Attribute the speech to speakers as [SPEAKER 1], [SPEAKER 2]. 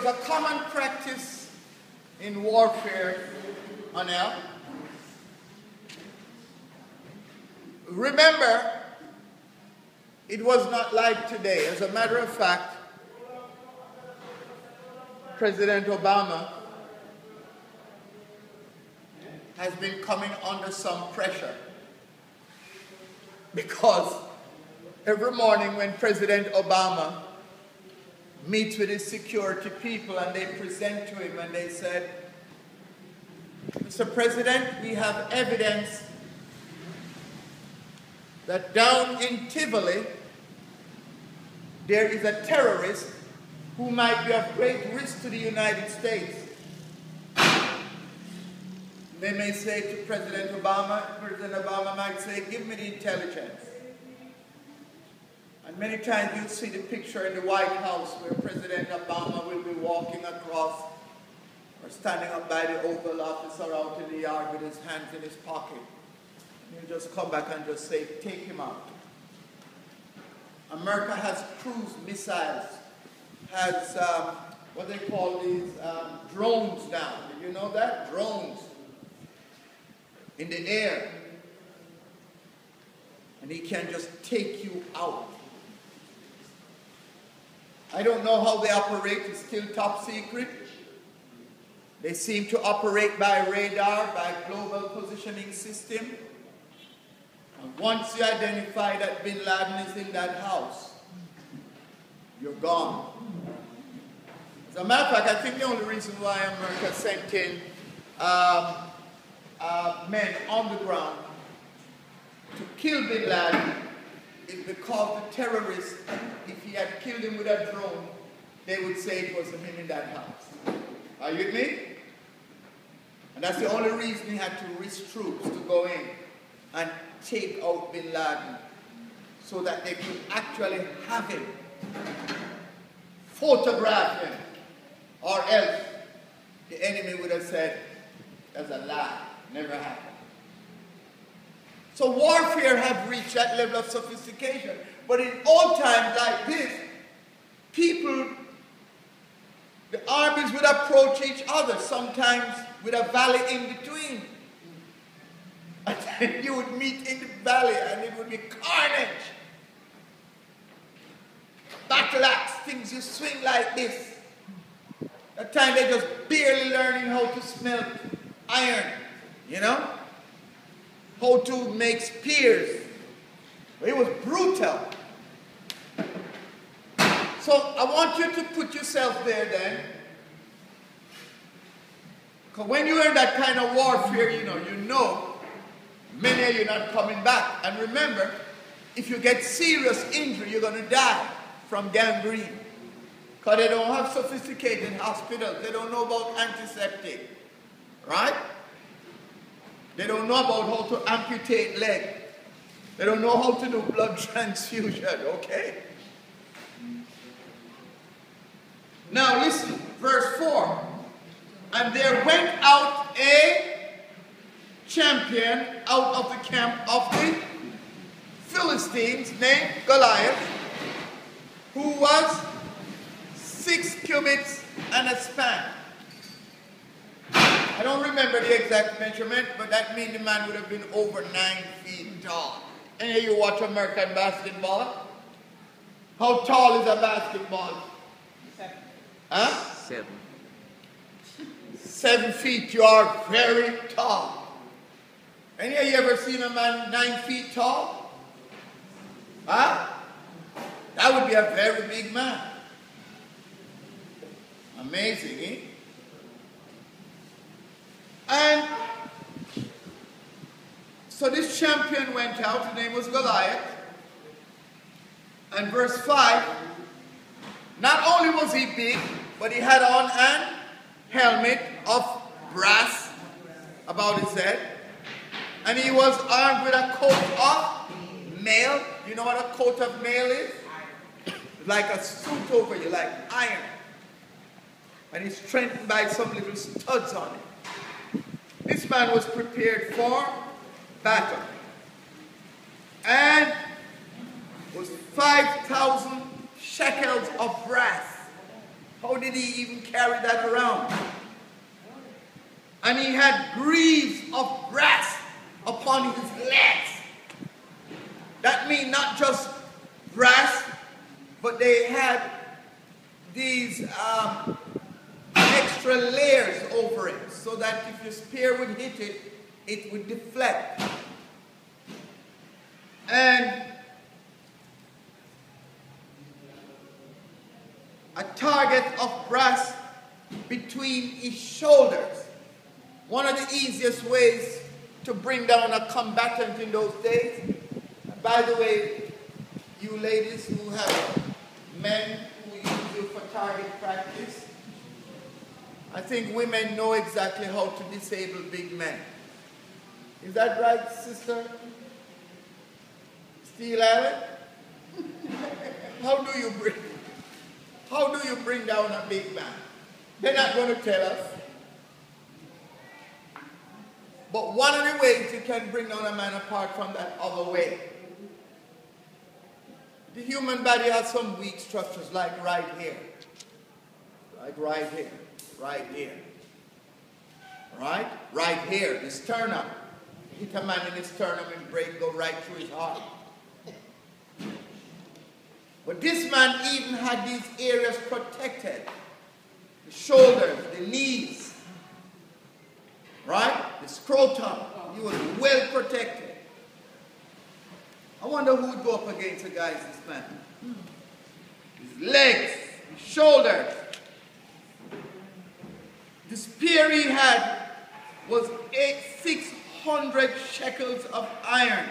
[SPEAKER 1] was a common practice in warfare, Anel. Remember, it was not like today. As a matter of fact, President Obama has been coming under some pressure because every morning when President Obama meets with his security people and they present to him and they said, Mr. President, we have evidence that down in Tivoli there is a terrorist who might be of great risk to the United States. They may say to President Obama might say, give me the intelligence. And many times you'll see the picture in the White House where President Obama will be walking across or standing up by the Oval Office or out in the yard with his hands in his pocket. And he'll just come back and just say, take him out. America has cruise missiles, has what they call these drones now. Did you know that? Drones in the air. And he can just take you out. I don't know how they operate. It's still top secret. They seem to operate by radar, by global positioning system. And once you identify that Bin Laden is in that house, you're gone. As a matter of fact, I think the only reason why America sent in men on the ground to kill Bin Laden is because the terrorists, if he had killed him with a drone, they would say it wasn't him in that house. Are you with me? And that's the only reason he had to risk troops to go in and take out Bin Laden so that they could actually have him, photograph him, or else the enemy would have said, that's a lie, never happened. So warfare have reached that level of sophistication. But in old times like this, people, the armies would approach each other, sometimes with a valley in between. And then you would meet in the valley and it would be carnage. Battle axe, things you swing like this. At time they're just barely learning how to smelt iron, you know? How to make spears. It was brutal. So I want you to put yourself there then. Because when you're in that kind of warfare, you know many of you are not coming back. And remember, if you get serious injury, you're going to die from gangrene. Because they don't have sophisticated hospitals. They don't know about antiseptic. Right? They don't know about how to amputate leg. They don't know how to do blood transfusion, okay? Now listen, verse 4. And there went out a champion out of the camp of the Philistines named Goliath, who was 6 cubits and a span. I don't remember the exact measurement, but that means the man would have been over 9 feet tall. Any of you watch American basketball? How tall is a basketball?
[SPEAKER 2] 7.
[SPEAKER 1] Huh?
[SPEAKER 2] 7.
[SPEAKER 1] 7 feet, you are very tall. Any of you ever seen a man 9 feet tall? Huh? That would be a very big man. Amazing, eh? And so this champion went out, his name was Goliath. And verse 5, not only was he big, but he had on an helmet of brass about his head. And he was armed with a coat of mail. You know what a coat of mail is? Like a suit over you, like iron. And he's strengthened by some little studs on it. This man was prepared for battle. And was 5,000 shekels of brass. How did he even carry that around? And he had greaves of brass upon his legs. That means not just brass, but they had these extra layers over it, so that if your spear would hit it, it would deflect. And a target of brass between his shoulders. One of the easiest ways to bring down a combatant in those days. By the way, you ladies who have men who use you for target practice, I think women know exactly how to disable big men. Is that right, Sister Steel Island? How do you bring down a big man? They're not going to tell us. But one of the ways you can bring down a man apart from that other way. The human body has some weak structures, like right here. Like right here. Right here. Right? Right here, the sternum. Hit a man in his sternum and brain go right through his heart. But this man even had these areas protected. The shoulders, the knees. Right? The scrotum. He was well protected. I wonder who would go up against a guy as this man. His legs, his shoulders. The spear he had was 600 shekels of iron.